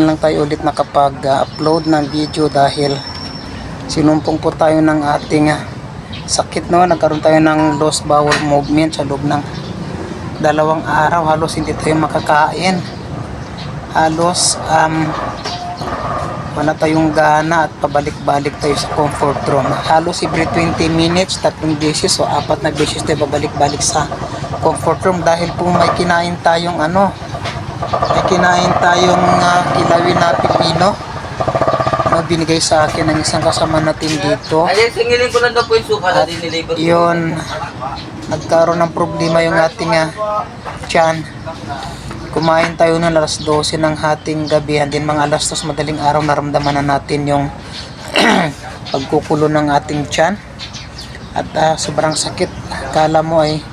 lang tayo ulit nakapag-upload ng video dahil sinumpong po tayo ng ating sakit, no. Nagkaroon tayo ng lost bowel movement sa loob ng 2 araw. Halos hindi tayo makakain, halos wala tayong gana at pabalik-balik tayo sa comfort room. Halos every 20 minutes 3 beses o 4 na beses tayo babalik-balik sa comfort room dahil po may kinain tayong kilawin na pipino na binigay sa akin ng isang kasama natin dito. Ay, singilin ko lang daw po yung suka na dinilabor. Yun, nagkaroon ng problema yung ating tiyan. Kumain tayo ng alas 12 ng hating gabi, and then mga alas 2 madaling araw naramdaman na natin yung pagkukulo ng ating tiyan. At sobrang sakit. Kala mo ay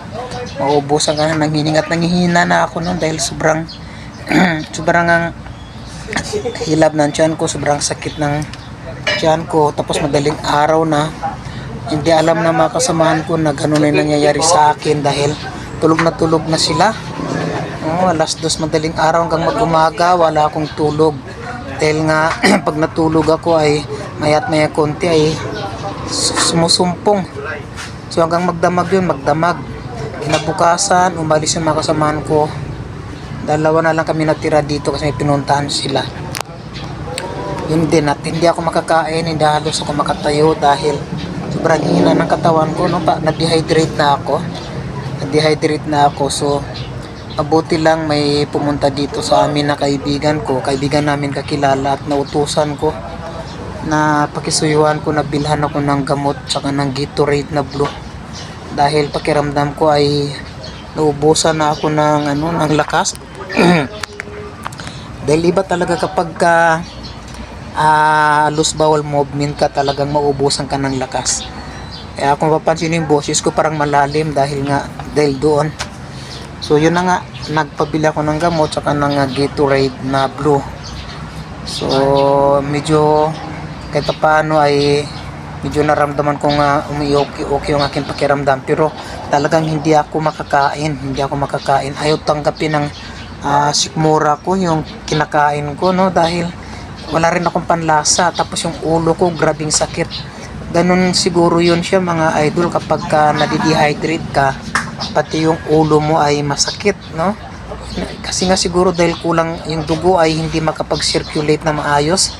mauubusan ka na ng hininga at nanghihina na ako noon dahil sobrang ang hilab ng tiyan ko, sobrang sakit ng tiyan ko. Tapos madaling araw na, hindi alam na mga kasamahan ko na gano'n na nangyayari sa akin dahil tulog na sila. Alas 2 madaling araw hanggang mag-umaga wala akong tulog dahil nga pag natulog ako ay mayat maya konti ay sumusumpong. So hanggang magdamag yun, kinabukasan umalis yung mga kasamahan ko. 2 na lang kami natira dito kasi may pinuntahan sila. Yun din, at hindi ako makakain, hindi halos ako makatayo dahil sobrang hina ng katawan ko, no? Na-dehydrate na ako. So mabuti lang may pumunta dito sa amin na kaibigan namin kakilala, at nautusan ko na pakisuyuan ko na bilhan ako ng gamot saka ng Gatorade na blue dahil pakiramdam ko ay naubusan na ako ng lakas. Dahil iba talaga kapag loose bowel movement ka, talagang maubusan ka ng lakas. Kaya kung mapapansin yung boses ko parang malalim dahil doon. So yun na nga, nagpabili ako ng gamot saka ng Gatorade na blue. So medyo kahit paano ay medyo naramdaman ko nga okay yung aking pakiramdam, pero talagang hindi ako makakain. Ayaw tanggapin ng sikmura ko yung kinakain ko, no, dahil wala rin akong panlasa. Tapos yung ulo ko grabing sakit. Ganun siguro yun siya mga idol kapag nadidehydrate ka, pati yung ulo mo ay masakit, no? Kasi nga siguro dahil kulang yung dugo ay hindi makapag-circulate na maayos.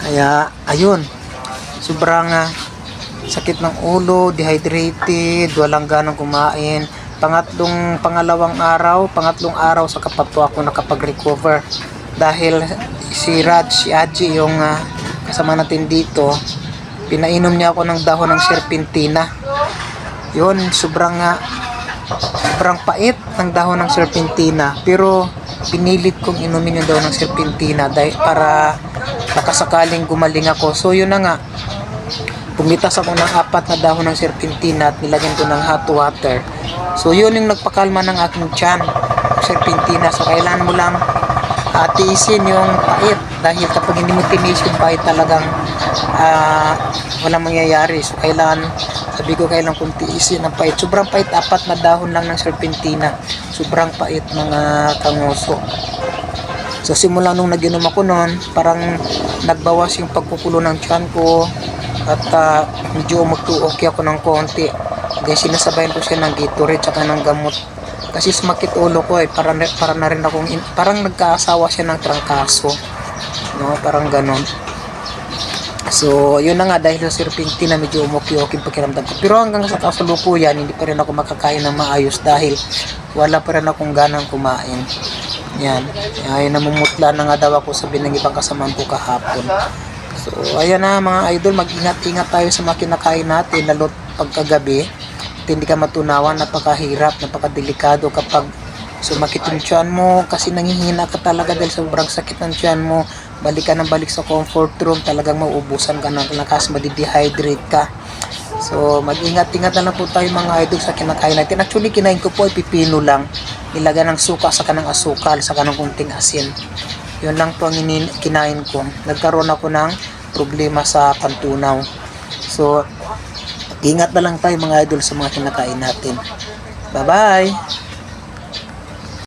Kaya ayun, sobrang sakit ng ulo, dehydrated, walang ganang kumain. Pangalawang araw sa kapag ako nakapag-recover dahil si Aji yung kasama natin dito, pinainom niya ako ng dahon ng serpentina. Yun, sobrang pait ng dahon ng serpentina, pero pinilit kong inumin yung dahon ng serpentina dahil para nakasakaling gumaling ako. So yun na nga, pumitas ako ng 4 na dahon ng serpentina at nilagyan ko ng hot water. So yun yung nagpakalma ng aking tiyan, serpentina. So kailangan mo lang tiisin yung pait dahil kapag hindi mo tinis yung pait talagang walang mangyayari. So kailangan kong tiisin ang pait. Sobrang pait, 4 na dahon lang ng serpentina. Sobrang pait mga kangoso. So simula nung nag-inom ako noon, parang nagbawas yung pagkukulo ng tiyan ko at medyo okay ako ng konti. Then sinasabayan ko siya ng Gatorade saka ng gamot. Kasi sumakit ulo ko para na rin akong parang nagkaasawa siya ng trangkaso, no, parang ganon. So yun na nga, dahil sa serpentina medyo okay pakiramdam ko, pero hanggang sa kasalukuyan hindi pa rin ako makakain ng maayos dahil wala pa rin akong ganang kumain. Yan, ay namumutla na nga daw ako, sabi ng ibang kasamaan ko kahapon. So ayan na mga idol, mag-ingat-ingat tayo sa mga kinakain natin, lalo't pagkagabi. Hindi ka matunawan, napakahirap, napakadelikado kapag sumakit yung tiyan mo kasi nanghihina ka talaga dahil sobrang sakit ng tiyan mo. Balik ka ng balik sa comfort room, talagang mauubusan ka ng lakas, madidehydrate ka. So mag-ingat-ingat na lang po tayo mga idol sa kinakain natin. Actually kinain ko po ay pipino lang, nilagyan ng suka saka ng asukal saka ng kunting asin. Yun lang po ang kinain ko. Nagkaroon ako ng problema sa pantunaw. So ingat na lang tayo mga idol sa mga kinakain natin. Bye bye!